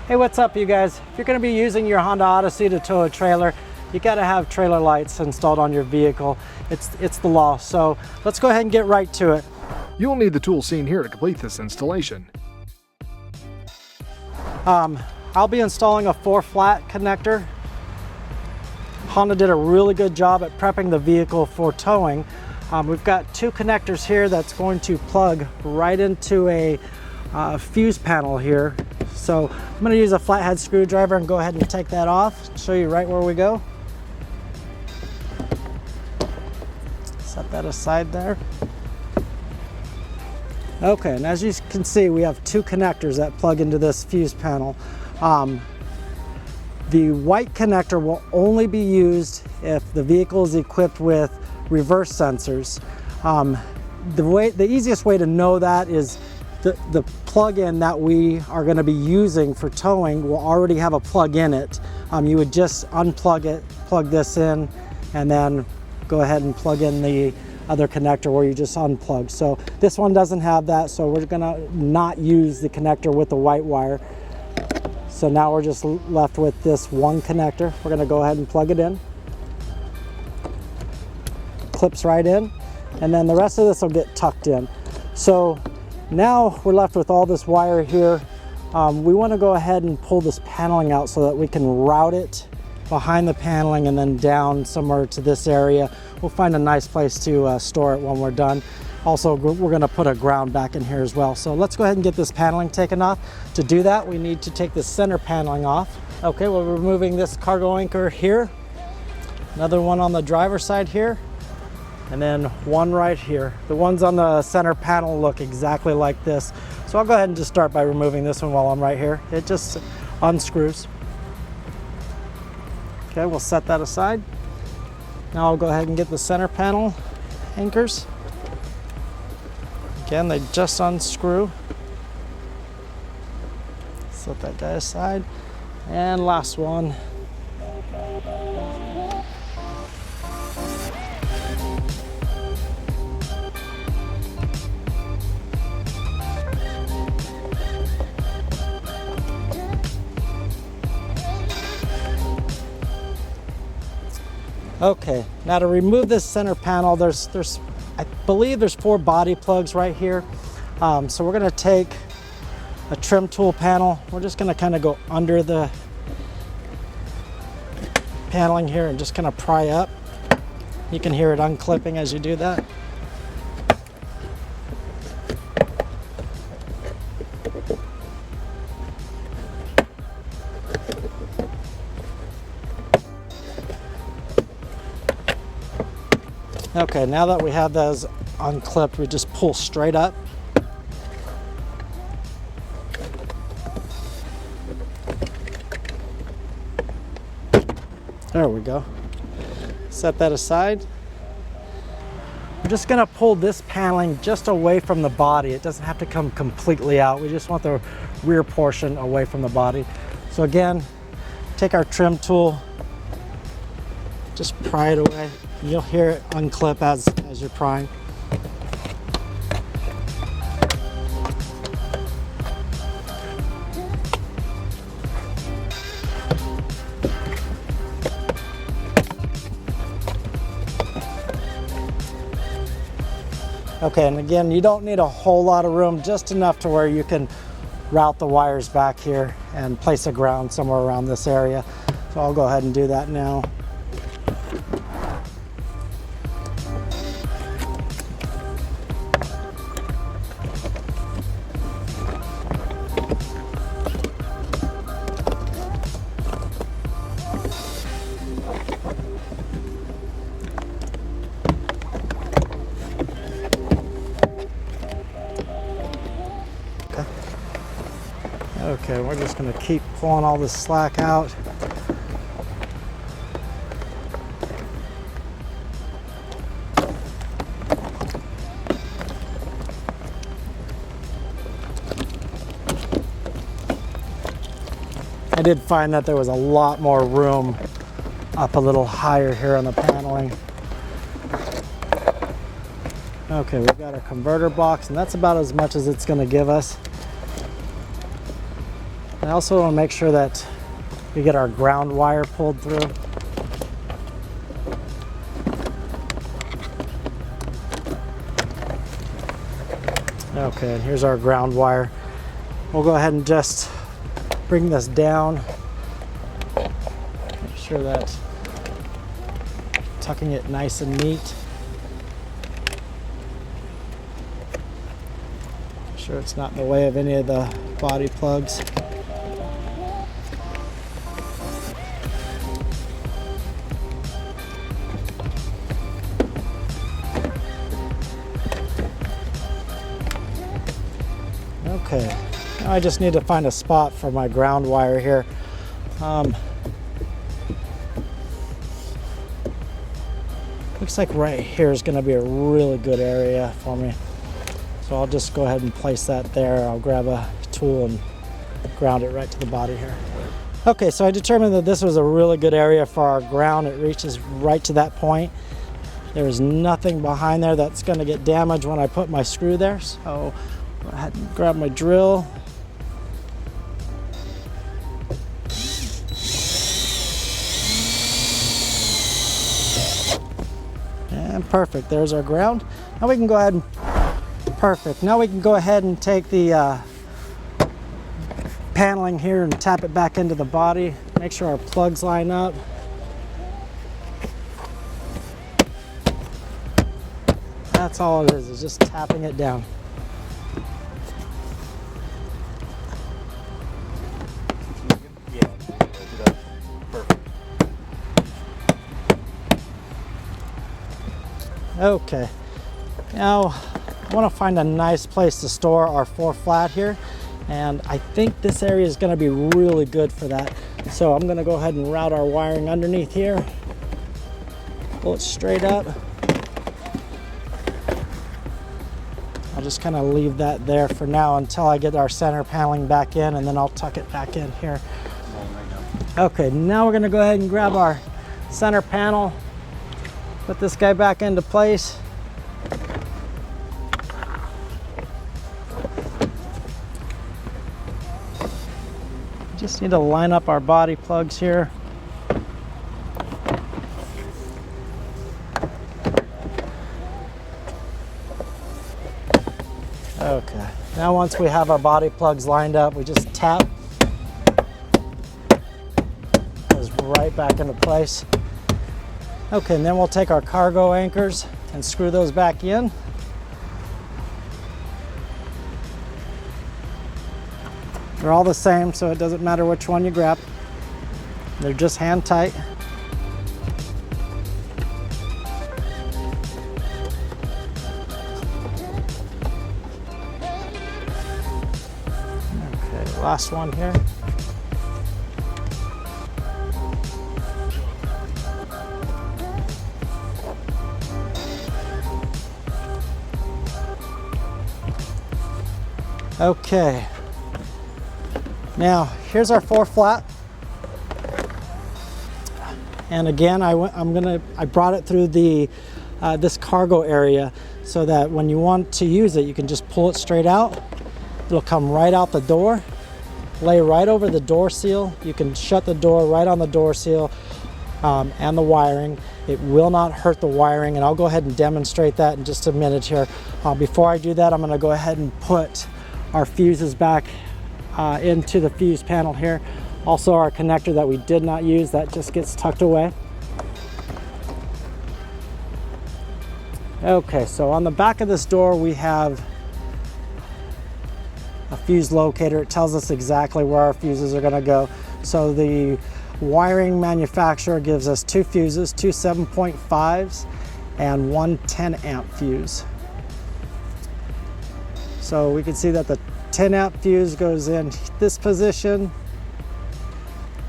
Hey, what's up you guys? If you're going to be using your Honda Odyssey to tow a trailer, you got to have trailer lights installed on your vehicle. It's the law. So let's go ahead and get right to it. You'll need the tools seen here to complete this installation. I'll be installing a 4-flat connector. Honda did a really good job at prepping the vehicle for towing. We've got 2 connectors here that's going to plug right into a fuse panel here. So I'm going to use a flathead screwdriver and go ahead and take that off. Show you right where we go. Set that aside there. Okay, and as you can see, we have 2 connectors that plug into this fuse panel. The white connector will only be used if the vehicle is equipped with reverse sensors. The easiest way to know that is the plug-in that we are going to be using for towing will already have a plug in it. You would just unplug it, plug this in, and then go ahead and plug in the other connector where you just unplug. So this one doesn't have that, so we're going to not use the connector with the white wire. So now we're just left with this one connector. We're going to go ahead and plug it in. Clips right in, and then the rest of this will get tucked in. So now we're left with all this wire here. We want to go ahead and pull this paneling out so that we can route it behind the paneling and then down somewhere to this area. We'll find a nice place to store it when we're done. Also, we're going to put a ground back in here as well. So let's go ahead and get this paneling taken off. To do that, we need to take the center paneling off. Okay, we're removing this cargo anchor here. Another one on the driver's side here. And then one right here. The ones on the center panel look exactly like this. So I'll go ahead and just start by removing this one while I'm right here. It just unscrews. Okay, we'll set that aside. Now I'll go ahead and get the center panel anchors. Again, they just unscrew. Set that guy aside. And last one. Okay, now to remove this center panel, I believe there's 4 body plugs right here. So we're going to take a trim tool panel. We're just going to kind of go under the paneling here and just kind of pry up. You can hear it unclipping as you do that. Okay, now that we have those unclipped, we just pull straight up. There we go. Set that aside. We're just going to pull this paneling just away from the body. It doesn't have to come completely out. We just want the rear portion away from the body. So again, take our trim tool, just pry it away. You'll hear it unclip as you're prying. Okay, and again, you don't need a whole lot of room, just enough to where you can route the wires back here and place a ground somewhere around this area. So I'll go ahead and do that now. Okay, we're just going to keep pulling all this slack out. I did find that there was a lot more room up a little higher here on the paneling. Okay, we've got our converter box, and that's about as much as it's going to give us. I also want to make sure that we get our ground wire pulled through. Okay, and here's our ground wire. We'll go ahead and just bring this down. Make sure that tucking it nice and neat. Make sure it's not in the way of any of the body plugs. Okay, now I just need to find a spot for my ground wire here. Looks like right here is going to be a really good area for me. So I'll just go ahead and place that there. I'll grab a tool and ground it right to the body here. Okay, so I determined that this was a really good area for our ground. It reaches right to that point. There's nothing behind there that's going to get damaged when I put my screw there. So go ahead and grab my drill. And perfect, there's our ground. Now we can go ahead and, perfect. Now we can go ahead and take the paneling here and tap it back into the body. Make sure our plugs line up. That's all it is just tapping it down. Okay, now I want to find a nice place to store our 4 flat here, and I think this area is going to be really good for that. So I'm going to go ahead and route our wiring underneath here, pull it straight up. I'll just kind of leave that there for now until I get our center paneling back in, and then I'll tuck it back in here. Okay, now we're going to go ahead and grab our center panel. Put this guy back into place. Just need to line up our body plugs here. Okay, now once we have our body plugs lined up, we just tap. Goes right back into place. Okay, and then we'll take our cargo anchors and screw those back in. They're all the same, so it doesn't matter which one you grab. They're just hand tight. Okay, last one here. Okay, now here's our 4 flat, and again I brought it through the this cargo area so that when you want to use it, you can just pull it straight out. It'll come right out the door, lay right over the door seal. You can shut the door right on the door seal and the wiring. It will not hurt the wiring, and I'll go ahead and demonstrate that in just a minute here. Before I do that, I'm going to go ahead and put our fuses back into the fuse panel here. Also our connector that we did not use, that just gets tucked away. Okay, so on the back of this door we have a fuse locator. It tells us exactly where our fuses are going to go. So the wiring manufacturer gives us 2 fuses, 2 7.5s and 1 10 amp fuse. So we can see that the 10 amp fuse goes in this position,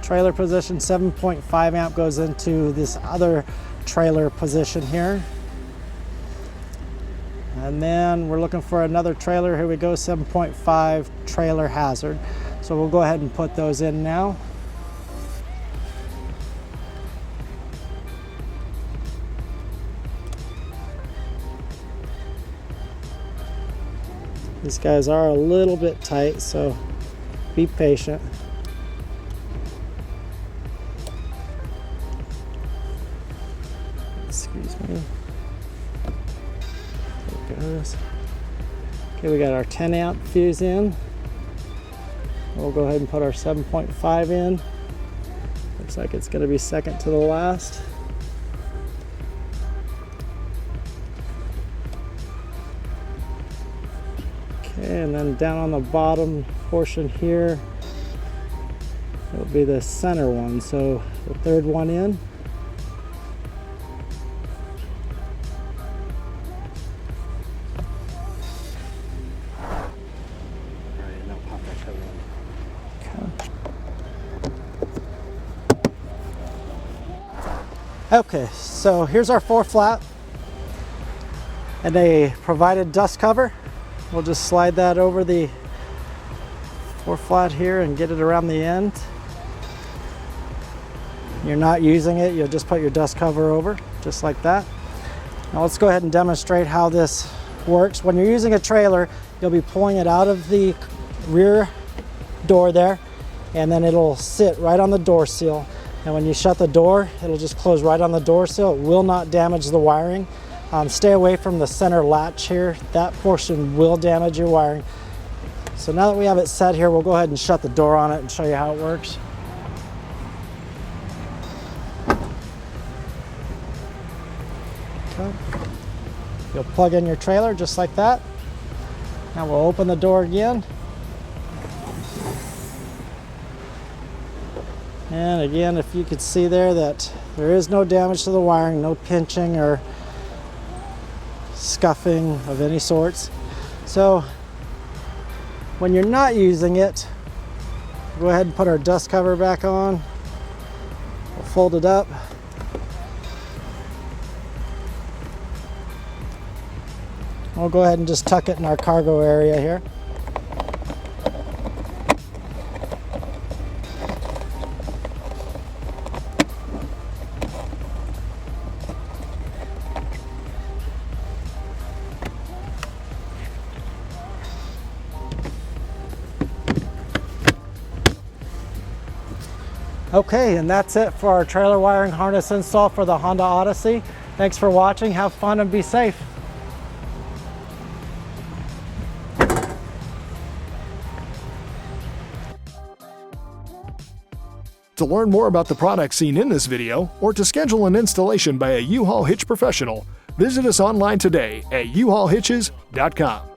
trailer position. 7.5 amp goes into this other trailer position here. And then we're looking for another trailer. Here we go, 7.5 trailer hazard. So we'll go ahead and put those in now. These guys are a little bit tight, so be patient. goes. Okay, we got our 10 amp fuse in. We'll go ahead and put our 7.5 in. Looks like it's going to be second to the last. Okay, and then down on the bottom portion here, it'll be the center one. So the third one in. Okay, so here's our 4 flat and a provided dust cover. We'll just slide that over the 4 flat here and get it around the end. You're not using it, you'll just put your dust cover over, just like that. Now let's go ahead and demonstrate how this works. When you're using a trailer, you'll be pulling it out of the rear door there, and then it'll sit right on the door seal. And when you shut the door, it'll just close right on the door seal. It will not damage the wiring. Stay away from the center latch here. That portion will damage your wiring. So now that we have it set here, we'll go ahead and shut the door on it and show you how it works. Okay. You'll plug in your trailer just like that. Now we'll open the door again. And again, if you could see there that there is no damage to the wiring, no pinching or scuffing of any sorts. So when you're not using it, go ahead and put our dust cover back on. We'll fold it up. We'll go ahead and just tuck it in our cargo area here. Okay, and that's it for our trailer wiring harness install for the Honda Odyssey. Thanks for watching. Have fun and be safe. To learn more about the products seen in this video, or to schedule an installation by a U-Haul Hitch professional, visit us online today at uhaulhitches.com.